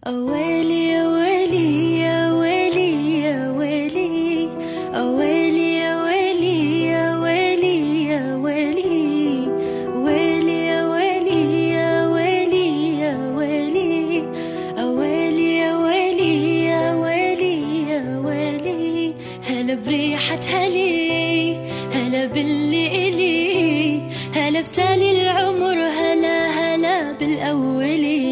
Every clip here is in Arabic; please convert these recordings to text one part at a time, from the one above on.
أويلي يا ويلي يا ويلي يا ويلي، أويلي يا ويلي يا ويلي يا ويلي، ويلي يا ويلي يا ويلي يا ويلي، أويلي يا ويلي يا ويلي يا ويلي. هلا بريحة هلي، هلا باللي إلي، هلا بتالي العمر، هلا هلا بالأولي.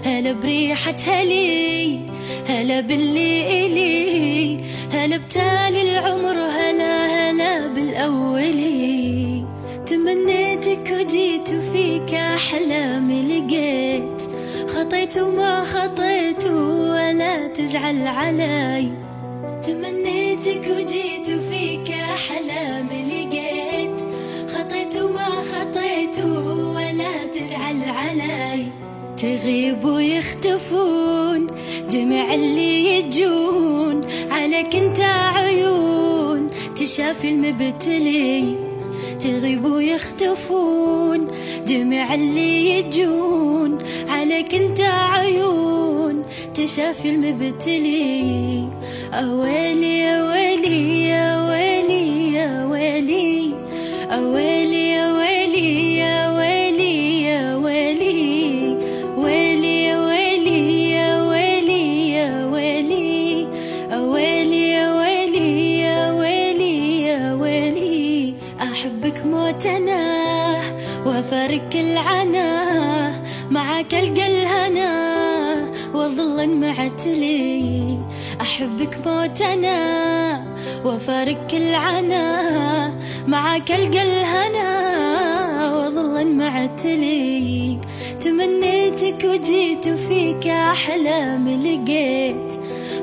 هلا بريحة هلي، هلا باللي إلي، هلا بتالي العمر، هلا هلا بالأولي. تمنيتك وجيت وفيك أحلامي لقيت، خطيت وما خطيت ولا تزعل علي. تمنيتك وجيت وفيك أحلامي لقيت، خطيت وما خطيت ولا تزعل علي. تغيب ويختفون جميع اللي يجون، عليك انت عيون تشافي المبتلي. تغيب ويختفون جميع اللي يجون، عليك انت عيون تشافي المبتلي. أويلي يا ويلي يا ويلي يا ويلي، أويلي يا ويلي يا ويلي يا ويلي، ويلي يا ويلي يا ويلي يا ويلي، أويلي يا ويلي يا ويلي يا ويلي. أحبك موت أنا وأفارق العنا، معك ألقى الهنا وأظل معتلي. أحبك موت أنا وأفارق العنا، معك ألقى الهنا وأظل معتلي. تمنيتك وجيت وفيك أحلامي لقيت،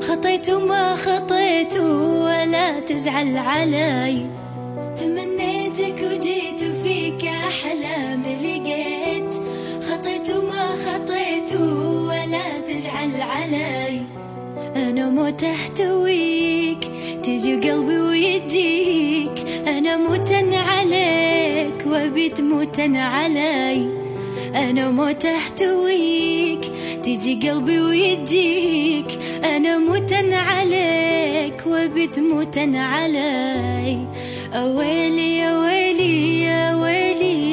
خطيت وما خطيت ولا تزعل علي. تمنيتك وجيت وفيك أحلامي لقيت، خطيت وما خطيت ولا تزعل علي. أنا موت أحتويك تجي قلبي ويجيك، أنا موتن عليك وبيت موتن علي. أنا موت أحتويك تجي قلبي ويجيك، أنا موتن عليك وبيت موتن علي. أويلي يا ويلي يا ويلي